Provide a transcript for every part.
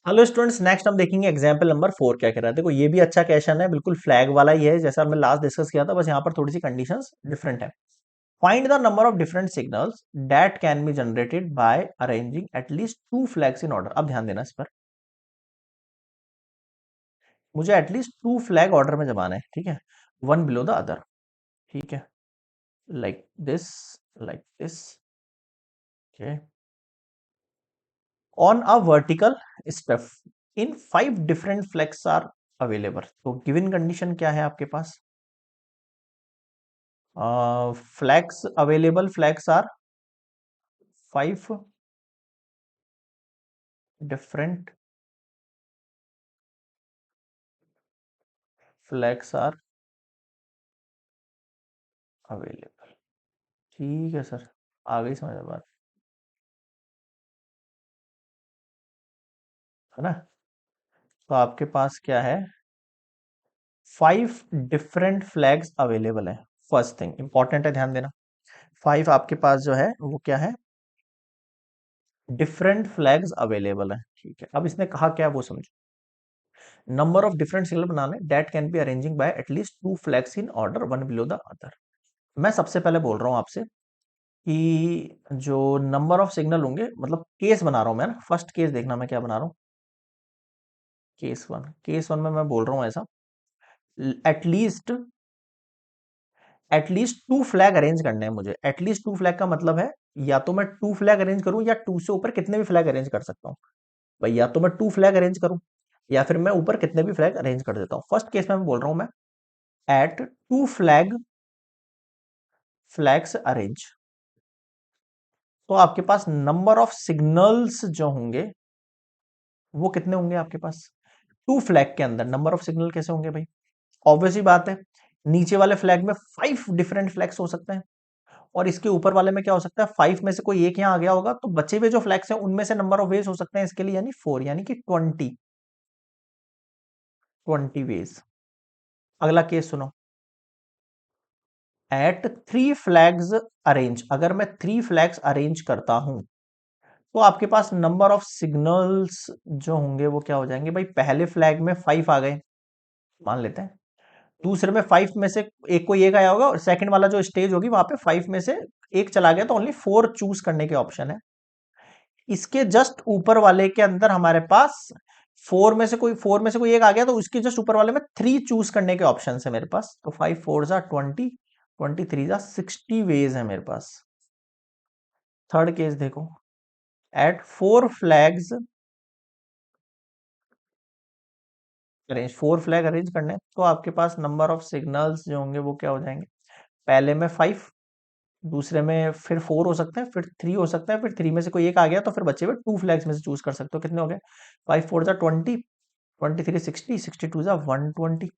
Hello students, next हम देखेंगे example number 4 क्या कह रहा है। देखो ये भी अच्छा क्वेश्चन है, बिल्कुल फ्लैग वाला ही है जैसा हमने लास्ट डिस्कस किया था, बस यहाँ पर थोड़ी सी कंडीशंस डिफरेंट है। Find the number of different signals that can be generated by arranging at least to flags in order. अब ध्यान देना इस पर, मुझे एटलीस्ट टू फ्लैग ऑर्डर में जमाना है, ठीक है, वन बिलो द अदर, ठीक है, like this, like this, okay, on a vertical step in 5 different flags are available. तो गिवन कंडीशन क्या है आपके पास? Flags available flags are 5 different flags are available. ठीक है सर, आ गई समझ में बात, है ना। तो आपके पास क्या है, 5 डिफरेंट फ्लैग्स अवेलेबल है। फर्स्ट थिंग इंपॉर्टेंट है, ध्यान देना। 5 आपके पास जो है वो क्या है, डिफरेंट फ्लैग्स अवेलेबल है, ठीक है। अब इसने कहा क्या वो समझो, नंबर ऑफ डिफरेंट सिग्नल बनाने that can be arranging bye at least to flags in order one below the other. मैं सबसे पहले बोल रहा हूं आपसे कि जो नंबर ऑफ सिग्नल होंगे, मतलब केस बना रहा हूं मैं ना, फर्स्ट केस देखना मैं क्या बना रहा हूं, केस वन में मैं बोल रहा हूं ऐसा, at least at least to flag arrange करने हैं मुझे। एटलीस्ट टू फ्लैग का मतलब है या तो मैं टू फ्लैग अरेंज करूं या टू से ऊपर कितने भी फ्लैग अरेंज कर सकता हूं भाई, या तो मैं टू फ्लैग अरेंज करूं या फिर मैं ऊपर कितने भी फ्लैग अरेंज कर देता हूं। फर्स्ट केस में मैं बोल रहा हूं मैं एट टू फ्लैग्स अरेंज, तो आपके पास नंबर ऑफ सिग्नल्स जो होंगे वो कितने होंगे आपके पास, टू फ्लैग के अंदर नंबर ऑफ सिग्नल कैसे होंगे भाई, ऑब्वियस ही बात है, नीचे वाले फ्लैग में 5 डिफरेंट फ्लैग्स हो सकते हैं और इसके ऊपर वाले में क्या हो सकता है, 5 में से कोई एक यहाँ आ गया होगा, तो बचे हुए जो फ्लैग्स हैं उनमें से नंबर ऑफ वेज हो सकते हैं इसके लिए, यानी 4, यानी कि 20 वेज। अगला केस सुनो, एट थ्री फ्लैग्स अरेंज, अगर मैं थ्री फ्लैग्स अरेंज करता हूं तो आपके पास नंबर ऑफ सिग्नल्स जो होंगे वो क्या हो जाएंगे भाई, पहले फ्लैग में 5 आ गए मान लेते हैं, दूसरे में 5 में से एक कोई एक आया होगा और सेकंड वाला जो स्टेज होगी वहां पे 5 में से एक चला गया, तो ओनली 4 चूज करने के ऑप्शन है। इसके जस्ट ऊपर वाले के अंदर हमारे पास 4 में से कोई एक आ गया, तो उसके जस्ट ऊपर वाले में 3 चूज करने के ऑप्शन है मेरे पास, तो 5 4 जा 20, 23 जा 60 वेज है मेरे पास। थर्ड केस देखो, at 4 flags arrange, 4 flag arrange करने, तो आपके पास नंबर ऑफ सिग्नल्स जो होंगे वो क्या हो जाएंगे, पहले में 5, दूसरे में फिर 4 हो सकते हैं, फिर 3 हो सकता है, फिर 3 में से कोई एक आ गया तो फिर बचे हुए 2 फ्लैग्स में से चूज कर सकते हो। कितने हो गए, 5 4 जा 20, 23 60, 62 जा 120।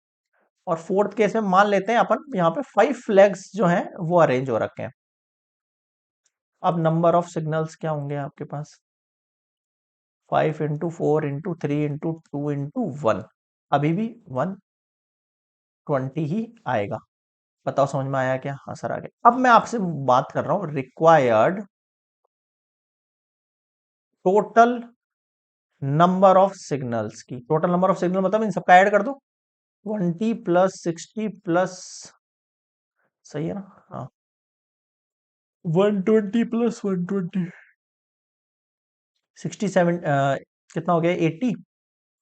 और फोर्थ केस में मान लेते हैं अपन यहाँ पे 5 फ्लैग्स जो हैं वो अरेंज हो रखे हैं। अब नंबर ऑफ सिग्नल्स क्या होंगे आपके पास, 5 इंटू 4 इंटू 3 इंटू 2 इंटू 1, अभी भी 120 ही आएगा। बताओ समझ में आया क्या? हाँ सर आ गया। अब मैं आपसे बात कर रहा हूं required total number of signals की। टोटल नंबर ऑफ सिग्नल मतलब इन सबका ऐड कर दो, 20 प्लस 60 प्लस, सही है ना, हाँ, 120 प्लस 120, 67, कितना हो गया, 80,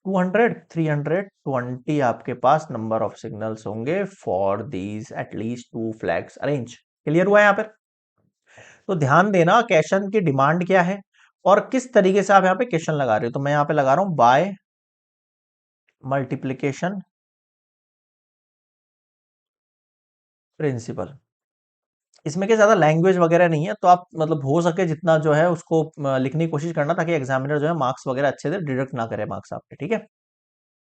200, 320 आपके पास नंबर ऑफ सिग्नल्स होंगे for these at least to flags arrange. Clear हुआ यहाँ पर? तो ध्यान देना क्वेश्चन की डिमांड क्या है और किस तरीके से आप यहाँ पे क्वेश्चन लगा रहे हो। तो मैं यहाँ पे लगा रहा हूं बाय मल्टीप्लीकेशन प्रिंसिपल। इसमें क्या ज्यादा लैंग्वेज वगैरह नहीं है, तो आप मतलब हो सके जितना जो है उसको लिखने की कोशिश करना, ताकि एग्जामिनर जो है मार्क्स वगैरह अच्छे से डिडक्ट ना करे मार्क्स आपके, ठीक है।